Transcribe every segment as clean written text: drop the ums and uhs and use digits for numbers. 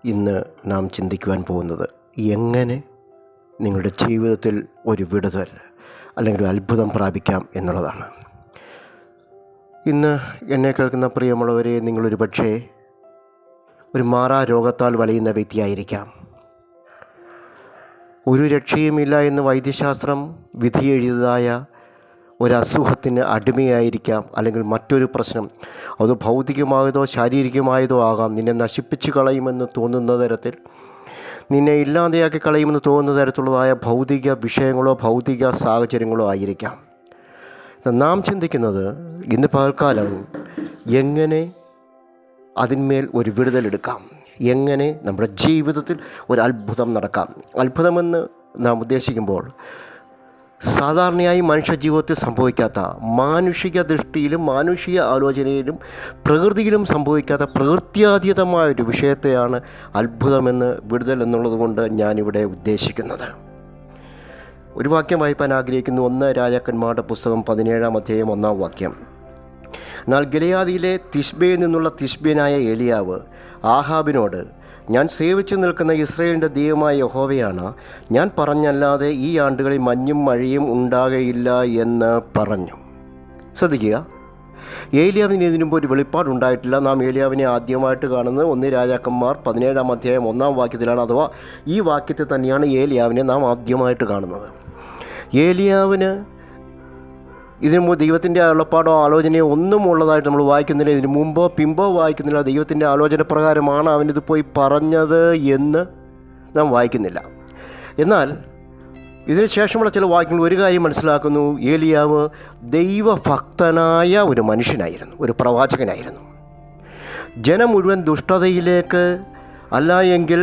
ഇന്ന് നാം ചിന്തിക്കുവാൻ പോകുന്നത് എങ്ങനെ നിങ്ങളുടെ ജീവിതത്തിൽ ഒരു വിടുതൽ അല്ലെങ്കിൽ ഒരു അത്ഭുതം പ്രാപിക്കാം എന്നുള്ളതാണ്. ഇന്ന് എന്നെ കേൾക്കുന്ന പ്രിയമുള്ളവരെ, നിങ്ങളൊരു പക്ഷേ ഒരു മാറാ രോഗത്താൽ വലയുന്ന വ്യക്തിയായിരിക്കാം. ഒരു രക്ഷയുമില്ല എന്ന് വൈദ്യശാസ്ത്രം വിധി എഴുതിയതായ ഒരസുഖത്തിന് അടിമയായിരിക്കാം. അല്ലെങ്കിൽ മറ്റൊരു പ്രശ്നം, അത് ഭൗതികമായതോ ശാരീരികമായതോ ആകാം, നിന്നെ നശിപ്പിച്ച് കളയുമെന്ന് തോന്നുന്ന തരത്തിൽ, നിന്നെ ഇല്ലാതെയാക്കി കളയുമെന്ന് തോന്നുന്ന തരത്തിലുള്ളതായ ഭൗതിക വിഷയങ്ങളോ ഭൗതിക സാഹചര്യങ്ങളോ ആയിരിക്കാം. നാം ചിന്തിക്കുന്നത് ഇന്ന് പകൽക്കാലം എങ്ങനെ അതിന്മേൽ ഒരു വിടുതലെടുക്കാം, എങ്ങനെ നമ്മുടെ ജീവിതത്തിൽ ഒരു അത്ഭുതം നടക്കാം. അത്ഭുതമെന്ന് നാം ഉദ്ദേശിക്കുമ്പോൾ സാധാരണയായി മനുഷ്യ ജീവിതത്തിൽ സംഭവിക്കാത്ത, മാനുഷിക ദൃഷ്ടിയിലും മാനുഷിക ആലോചനയിലും പ്രകൃതിയിലും സംഭവിക്കാത്ത പ്രകൃത്യാതീതമായൊരു വിഷയത്തെയാണ് അത്ഭുതമെന്ന്, വിടുതൽ എന്നുള്ളത് കൊണ്ട് ഞാനിവിടെ ഉദ്ദേശിക്കുന്നത്. ഒരു വാക്യം വായിപ്പാൻ ആഗ്രഹിക്കുന്നു. 1 രാജാക്കന്മാരുടെ പുസ്തകം 17-ാം അധ്യായം 1-ാം വാക്യം. എന്നാൽ ഗിലെയാദിലെ തിശ്ബയിൽ നിന്നുള്ള തിശ്ബ്യനായ ഏലിയാവ് ആഹാബിനോട്, ഞാൻ സേവിച്ചു നിൽക്കുന്ന ഇസ്രായേലിൻ്റെ ദൈവമായ യഹോവയാണ്, ഞാൻ പറഞ്ഞല്ലാതെ ഈ ആണ്ടുകളിൽ മഞ്ഞും മഴയും ഉണ്ടാകയില്ല എന്ന് പറഞ്ഞു. ശ്രദ്ധിക്കുക, ഏലിയാവിന് ഇതിനു മുമ്പ് ഒരു വെളിപ്പാടുണ്ടായിട്ടില്ല. നാം ഏലിയാവിനെ ആദ്യമായിട്ട് കാണുന്നത് 1 രാജാക്കന്മാർ 17-ാം അധ്യായം 1-ാം വാക്യത്തിലാണ്. അഥവാ ഈ വാക്യത്തിൽ തന്നെയാണ് ഏലിയാവിനെ നാം ആദ്യമായിട്ട് കാണുന്നത്. ഏലിയാവിന് ഇതിനു മുമ്പ് ദൈവത്തിൻ്റെ വെളിപ്പാടോ ആലോചനയോ ഒന്നും ഉള്ളതായിട്ട് നമ്മൾ വായിക്കുന്നില്ല. ഇതിനു മുമ്പോ പിമ്പോ വായിക്കുന്നില്ല. ദൈവത്തിൻ്റെ ആലോചന പ്രകാരമാണ് അവനിത് പോയി പറഞ്ഞത് എന്ന് നാം വായിക്കുന്നില്ല. എന്നാൽ ഇതിന് ശേഷമുള്ള ചില വാക്യങ്ങൾ ഒരു കാര്യം മനസ്സിലാക്കുന്നു. ഏലിയാവ് ദൈവഭക്തനായ ഒരു മനുഷ്യനായിരുന്നു, ഒരു പ്രവാചകനായിരുന്നു. ജനം മുഴുവൻ ദുഷ്ടതയിലേക്ക് അല്ല എങ്കിൽ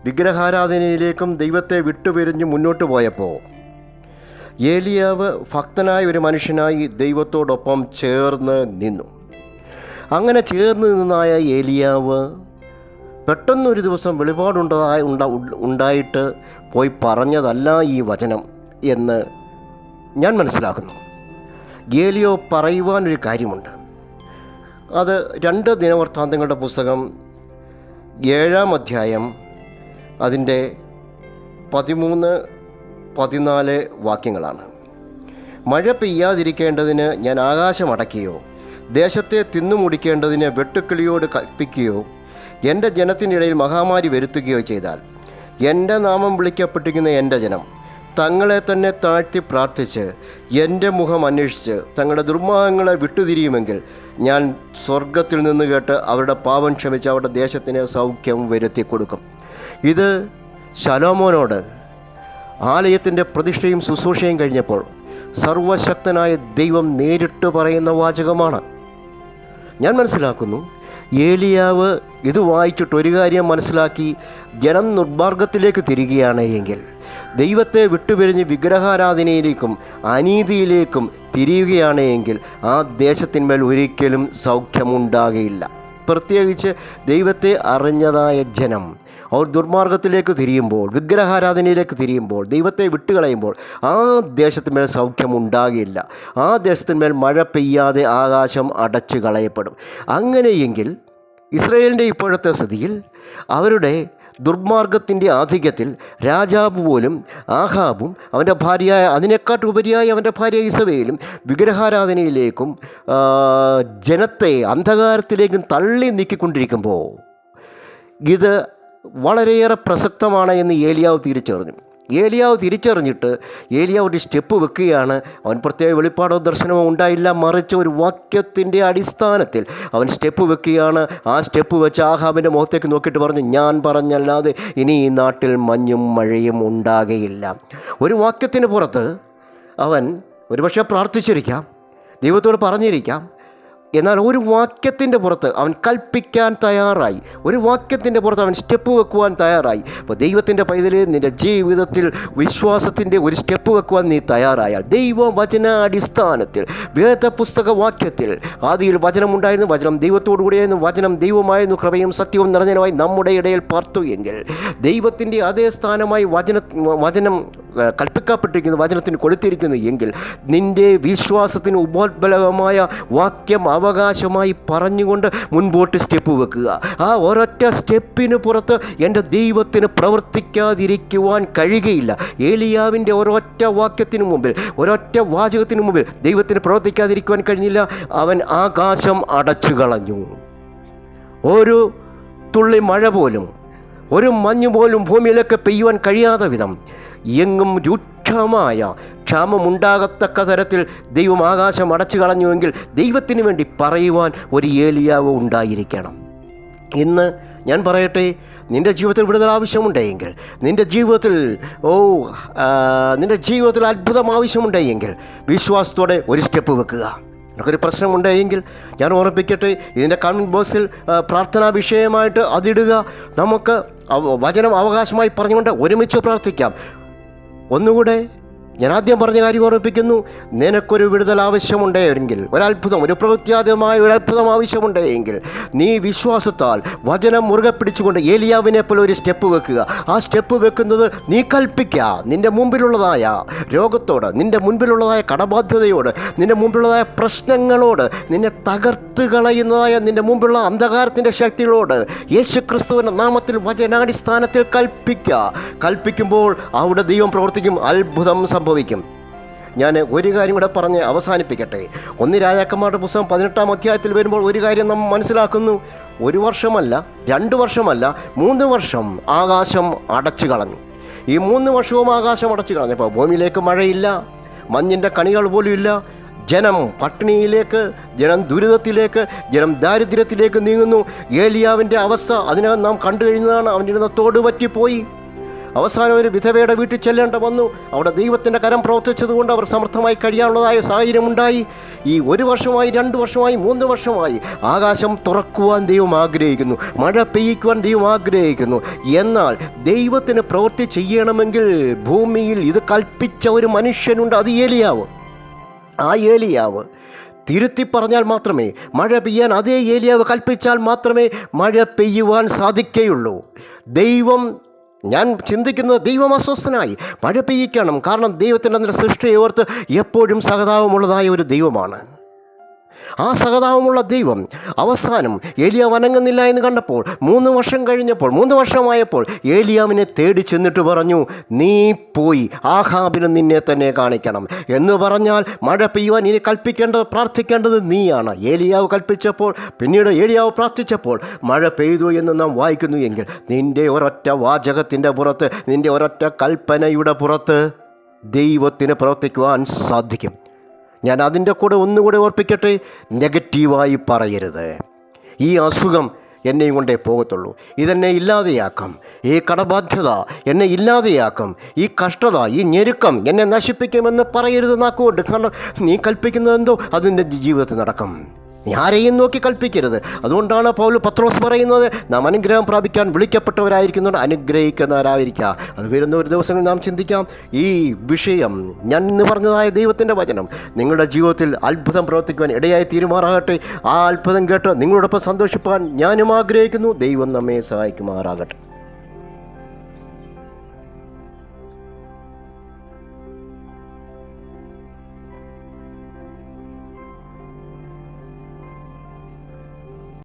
വിഗ്രഹാരാധനയിലേക്കും ദൈവത്തെ വിട്ടുപിരിഞ്ഞ് മുന്നോട്ട് പോയപ്പോൾ ഏലിയാവ് ഭക്തനായ ഒരു മനുഷ്യനായി ദൈവത്തോടൊപ്പം ചേർന്ന് നിന്നു. അങ്ങനെ ചേർന്ന് നിന്നായ ഏലിയാവ് പെട്ടെന്നൊരു ദിവസം ഉണ്ടായിട്ട് പോയി പറഞ്ഞതല്ല ഈ വചനം എന്ന് ഞാൻ മനസ്സിലാക്കുന്നു. ഏലിയാവ് പറയുവാനൊരു കാര്യമുണ്ട്. അത് 2 ദിനവൃത്താന്തങ്ങളുടെ പുസ്തകം 7-ാം അധ്യായം അതിൻ്റെ 13-14 വാക്യങ്ങളാണ്. മഴ പെയ്യാതിരിക്കേണ്ടതിന് ഞാൻ ആകാശം അടയ്ക്കുകയോ ദേശത്തെ തിന്നുമുടിക്കേണ്ടതിന് വെട്ടുക്കിളിയോട് കൽപ്പിക്കുകയോ എൻ്റെ ജനത്തിനിടയിൽ മഹാമാരി വരുത്തുകയോ ചെയ്താൽ, എൻ്റെ നാമം വിളിക്കപ്പെട്ടിരിക്കുന്ന എൻ്റെ ജനം തങ്ങളെ തന്നെ താഴ്ത്തി പ്രാർത്ഥിച്ച് എൻ്റെ മുഖം അന്വേഷിച്ച് തങ്ങളുടെ ദുർമാർഗ്ഗങ്ങളെ വിട്ടുതിരിയുമെങ്കിൽ ഞാൻ സ്വർഗത്തിൽ നിന്ന് കേട്ട് അവരുടെ പാപം ക്ഷമിച്ച് അവരുടെ ദേശത്തിന് സൗഖ്യം വരുത്തി കൊടുക്കും. ഇത് ശലോമോനോട് ആലയത്തിൻ്റെ പ്രതിഷ്ഠയും ശുശ്രൂഷയും കഴിഞ്ഞപ്പോൾ സർവശക്തനായ ദൈവം നേരിട്ട് പറയുന്ന വാചകമാണ്. ഞാൻ മനസ്സിലാക്കുന്നു, ഏലിയാവ് ഇത് വായിച്ചിട്ട് ഒരു കാര്യം മനസ്സിലാക്കി, ജനം നിർമാർഗത്തിലേക്ക് തിരികുകയാണ് എങ്കിൽ, ദൈവത്തെ വിട്ടുപിരിഞ്ഞ് വിഗ്രഹാരാധനയിലേക്കും അനീതിയിലേക്കും തിരിയുകയാണ് എങ്കിൽ ആ ദേശത്തിന്മേൽ ഒരിക്കലും സൗഖ്യമുണ്ടാകുകയില്ല. പ്രത്യേകിച്ച് ദൈവത്തെ അറിഞ്ഞതായ ജനം അവർ ദുർമാർഗത്തിലേക്ക് തിരിയുമ്പോൾ, വിഗ്രഹാരാധനയിലേക്ക് തിരിയുമ്പോൾ, ദൈവത്തെ വിട്ടുകളയുമ്പോൾ ആ ദേശത്തിന്മേൽ സൗഖ്യമുണ്ടാകില്ല. ആ ദേശത്തിന്മേൽ മഴ പെയ്യാതെ ആകാശം അടച്ചു കളയപ്പെടും. അങ്ങനെയെങ്കിൽ ഇസ്രായേലിൻ്റെ ഇപ്പോഴത്തെ സ്ഥിതിയിൽ അവരുടെ ദുർമാർഗത്തിൻ്റെ ആധിക്യത്തിൽ രാജാവ് പോലും ആഹാബും അവൻ്റെ ഭാര്യയായ, അതിനെക്കാട്ടുപരിയായി അവൻ്റെ ഭാര്യ ഇസബേലും വിഗ്രഹാരാധനയിലേക്കും ജനത്തെ അന്ധകാരത്തിലേക്കും തള്ളി നീക്കിക്കൊണ്ടിരിക്കുമ്പോൾ ഇത് വളരെയേറെ പ്രസക്തമാണ് എന്ന് ഏലിയാവ് തിരിച്ചറിഞ്ഞിട്ട് ഏലിയാവ് ഒരു സ്റ്റെപ്പ് വെക്കുകയാണ്. അവൻ പ്രത്യേക വെളിപ്പാടോ ദർശനമോ ഉണ്ടായില്ല, മറിച്ച് ഒരു വാക്യത്തിൻ്റെ അടിസ്ഥാനത്തിൽ അവൻ സ്റ്റെപ്പ് വെക്കുകയാണ്. ആ സ്റ്റെപ്പ് വെച്ച് ആഹാബിൻ്റെ മുഖത്തേക്ക് നോക്കിയിട്ട് പറഞ്ഞു, ഞാൻ പറഞ്ഞല്ലാതെ ഇനി ഈ നാട്ടിൽ മഞ്ഞും മഴയും ഉണ്ടാകുകയില്ല. ഒരു വാക്യത്തിന് പുറത്ത് അവൻ ഒരുപക്ഷെ പ്രാർത്ഥിച്ചിരിക്കാം, ദൈവത്തോട് പറഞ്ഞിരിക്കാം. എന്നാൽ ഒരു വാക്യത്തിൻ്റെ പുറത്ത് അവൻ കൽപ്പിക്കാൻ തയ്യാറായി, ഒരു വാക്യത്തിൻ്റെ പുറത്ത് അവൻ സ്റ്റെപ്പ് വെക്കുവാൻ തയ്യാറായി. അപ്പോൾ ദൈവത്തിൻ്റെ പൈതൽ, നിൻ്റെ ജീവിതത്തിൽ വിശ്വാസത്തിൻ്റെ ഒരു സ്റ്റെപ്പ് വെക്കുവാൻ നീ തയ്യാറായാൽ, ദൈവവചന അടിസ്ഥാനത്തിൽ വേദപുസ്തക വാക്യത്തിൽ ആദിയിൽ വചനമുണ്ടായിരുന്നു, വചനം ദൈവത്തോടു കൂടിയായിരുന്നു, വചനം ദൈവമായിരുന്നു, കൃപയും സത്യവും നിറഞ്ഞനുമായി നമ്മുടെ ഇടയിൽ പാർത്തു എങ്കിൽ ദൈവത്തിൻ്റെ അതേ സ്ഥാനമായി വചനം കൽപ്പിക്കപ്പെട്ടിരിക്കുന്നു, വചനത്തിന് കൊടുത്തിരിക്കുന്നു എങ്കിൽ നിൻ്റെ വിശ്വാസത്തിന് ഉപോത്ബലകമായ വാക്യം അവകാശമായി പറഞ്ഞുകൊണ്ട് മുൻപോട്ട് സ്റ്റെപ്പ് വെക്കുക. ആ ഒരൊറ്റ സ്റ്റെപ്പിന് പുറത്ത് എൻ്റെ ദൈവത്തിന് പ്രവർത്തിക്കാതിരിക്കുവാൻ കഴിയുകയില്ല. ഏലിയാവിൻ്റെ ഒരൊറ്റ വാക്യത്തിന് മുമ്പിൽ, ഒരൊറ്റ വാചകത്തിന് മുമ്പിൽ ദൈവത്തിന് പ്രവർത്തിക്കാതിരിക്കുവാൻ കഴിഞ്ഞില്ല. അവൻ ആകാശം അടച്ചു കളഞ്ഞു. ഒരു തുള്ളി മഴ പോലും, ഒരു മഞ്ഞ് പോലും ഭൂമിയിലേക്ക് പെയ്യുവാൻ കഴിയാത്ത വിധം എങ്ങും രൂക്ഷമായ ക്ഷാമമുണ്ടാകത്തക്ക തരത്തിൽ ദൈവം ആകാശം അടച്ചു കളഞ്ഞുവെങ്കിൽ ദൈവത്തിന് വേണ്ടി പറയുവാൻ ഒരു ഏലിയാവ് ഉണ്ടായിരിക്കണം. ഇന്ന് ഞാൻ പറയട്ടെ, നിൻ്റെ ജീവിതത്തിൽ വിടുതൽ ആവശ്യമുണ്ടെങ്കിൽ, നിൻ്റെ ജീവിതത്തിൽ അത്ഭുതം ആവശ്യമുണ്ടെങ്കിൽ വിശ്വാസത്തോടെ ഒരു സ്റ്റെപ്പ് വെക്കുക. എനിക്കൊരു പ്രശ്നമുണ്ടെങ്കിൽ ഞാൻ ഓർമ്മിപ്പിക്കട്ടെ, ഇതിൻ്റെ കമൻറ്റ് ബോക്സിൽ പ്രാർത്ഥനാ വിഷയമായിട്ട് അതിടുക. നമുക്ക് വചനം അവകാശമായി പറഞ്ഞുകൊണ്ട് ഒരുമിച്ച് പ്രാർത്ഥിക്കാം. ഒന്നുകൂടെ ഞാൻ ആദ്യം പറഞ്ഞ കാര്യം ഓർമ്മിപ്പിക്കുന്നു. നിനക്കൊരു വിടുതൽ ആവശ്യമുണ്ടെങ്കിൽ, ഒരത്ഭുതം, ഒരു പ്രകൃത്യാതമായ ഒരു അത്ഭുതം ആവശ്യമുണ്ടെങ്കിൽ നീ വിശ്വാസത്താൽ വചനം മുറുകെ പിടിച്ചുകൊണ്ട് ഏലിയാവിനെ പോലെ ഒരു സ്റ്റെപ്പ് വെക്കുക. ആ സ്റ്റെപ്പ് വെക്കുന്നത് നീ കൽപ്പിക്കുക. നിൻ്റെ മുമ്പിലുള്ളതായ രോഗത്തോട്, നിൻ്റെ മുൻപിലുള്ളതായ കടബാധ്യതയോട്, നിൻ്റെ മുമ്പിലുള്ളതായ പ്രശ്നങ്ങളോട്, നിന്നെ തകർത്ത് കളയുന്നതായ നിൻ്റെ മുമ്പിലുള്ള അന്ധകാരത്തിൻ്റെ ശക്തികളോട് യേശുക്രിസ്തുവിൻ്റെ നാമത്തിൽ വചനാടിസ്ഥാനത്തിൽ കൽപ്പിക്കുമ്പോൾ അവിടെ ദൈവം പ്രവർത്തിക്കും, അത്ഭുതം സംഭവിക്കും. ഞാൻ ഒരു കാര്യം കൂടെ പറഞ്ഞ് അവസാനിപ്പിക്കട്ടെ. 1 രാജാക്കന്മാരുടെ പുസ്തകം 18-ാം അധ്യായത്തിൽ വരുമ്പോൾ ഒരു കാര്യം നാം മനസ്സിലാക്കുന്നു. 1 വർഷമല്ല, 2 വർഷമല്ല, 3 വർഷം ആകാശം അടച്ചു കളഞ്ഞു. ഈ 3 വർഷവും ആകാശം അടച്ചു കളഞ്ഞപ്പോൾ ഭൂമിയിലേക്ക് മഴയില്ല, മഞ്ഞിൻ്റെ കണികൾ പോലും ഇല്ല. ജനം പട്ടിണിയിലേക്ക്, ജനം ദുരിതത്തിലേക്ക്, ജനം ദാരിദ്ര്യത്തിലേക്ക് നീങ്ങുന്നു. ഏലിയാവിൻ്റെ അവസ്ഥ അതിനകം നാം കണ്ടു കഴിഞ്ഞതാണ്. അവൻ്റെ തോട് പറ്റിപ്പോയി. അവസാനം ഒരു വിധവയുടെ വീട്ടിൽ ചെല്ലേണ്ട വന്നു. അവിടെ ദൈവത്തിൻ്റെ കരം പ്രവർത്തിച്ചതുകൊണ്ട് അവർ സമർത്ഥമായി കഴിയാനുള്ളതായ സാഹചര്യമുണ്ടായി. ഈ 1 വർഷമായി, 2 വർഷമായി, 3 വർഷമായി ആകാശം തുറക്കുവാൻ ദൈവം ആഗ്രഹിക്കുന്നു, മഴ പെയ്യിക്കുവാൻ ദൈവം ആഗ്രഹിക്കുന്നു. എന്നാൽ ദൈവത്തിന് പ്രവൃത്തി ചെയ്യണമെങ്കിൽ ഭൂമിയിൽ ഇത് കൽപ്പിച്ച ഒരു മനുഷ്യനുണ്ട്, അത് ഏലിയാവ്. ആ ഏലിയാവ് തിരുത്തി പറഞ്ഞാൽ മാത്രമേ മഴ പെയ്യാൻ, അതേ ഏലിയാവ് കൽപ്പിച്ചാൽ മാത്രമേ മഴ പെയ്യുവാൻ സാധിക്കുകയുള്ളൂ. ഞാൻ ചിന്തിക്കുന്നത് ദൈവം അസ്വസ്ഥനായി മഴ പെയ്യിക്കണം. കാരണം ദൈവത്തിൻ്റെ അതിൻ്റെ സൃഷ്ടിയെ ഓർത്ത് എപ്പോഴും സഹതാപമുള്ളതായ ഒരു ദൈവമാണ്. ആ സഹതാപമുള്ള ദൈവം അവസാനം ഏലിയാവ് അനങ്ങുന്നില്ല എന്ന് കണ്ടപ്പോൾ 3 വർഷം കഴിഞ്ഞപ്പോൾ, 3 വർഷമായപ്പോൾ ഏലിയാവിനെ തേടി ചെന്നിട്ട് പറഞ്ഞു, നീ പോയി ആഹാബിന് നിന്നെ തന്നെ കാണിക്കണം എന്ന് പറഞ്ഞാൽ മഴ പെയ്യുവാൻ ഇനി പ്രാർത്ഥിക്കേണ്ടത് നീയാണ്. ഏലിയാവ് കൽപ്പിച്ചപ്പോൾ, പിന്നീട് ഏലിയാവ് പ്രാർത്ഥിച്ചപ്പോൾ മഴ പെയ്തു എന്ന് നാം വായിക്കുന്നു. എങ്കിൽ നിൻ്റെ ഒരൊറ്റ വാചകത്തിൻ്റെ പുറത്ത്, നിൻ്റെ ഒരൊറ്റ കൽപ്പനയുടെ പുറത്ത് ദൈവത്തിന് പ്രവർത്തിക്കുവാൻ സാധിക്കും. ഞാൻ അതിൻ്റെ കൂടെ ഒന്നുകൂടെ ഓർപ്പിക്കട്ടെ, നെഗറ്റീവായി പറയരുത്. ഈ അസുഖം എന്നെയും കൊണ്ടേ പോകത്തുള്ളൂ, ഇതെന്നെ ഇല്ലാതെയാക്കും, ഈ കടബാധ്യത എന്നെ ഇല്ലാതെയാക്കും, ഈ കഷ്ടത, ഈ ഞെരുക്കം എന്നെ നശിപ്പിക്കുമെന്ന് പറയരുത് നാക്കുകൊണ്ട്. കാരണം നീ കൽപ്പിക്കുന്നതെന്തോ അതിൻ്റെ ജീവിതത്തിൽ നടക്കും. നീ ആരെയും നോക്കി കൽപ്പിക്കരുത്. അതുകൊണ്ടാണ് പത്രോസ് പറയുന്നത്, നാം അനുഗ്രഹം പ്രാപിക്കാൻ വിളിക്കപ്പെട്ടവരായിരിക്കുന്നതുകൊണ്ട് അനുഗ്രഹിക്കുന്നവരായിരിക്കുക. അത് വരുന്ന ഒരു ദിവസങ്ങളിൽ നാം ചിന്തിക്കാം. ഈ വിഷയം, ഞാൻ ഇന്ന് പറഞ്ഞതായ ദൈവത്തിൻ്റെ വചനം നിങ്ങളുടെ ജീവിതത്തിൽ അത്ഭുതം പ്രവർത്തിക്കുവാൻ ഇടയായി തീരുമാറാകട്ടെ. ആ അത്ഭുതം കേട്ട് നിങ്ങളോടൊപ്പം സന്തോഷിപ്പാൻ ഞാനും ആഗ്രഹിക്കുന്നു. ദൈവം നമ്മെ സഹായിക്കുമാറാകട്ടെ.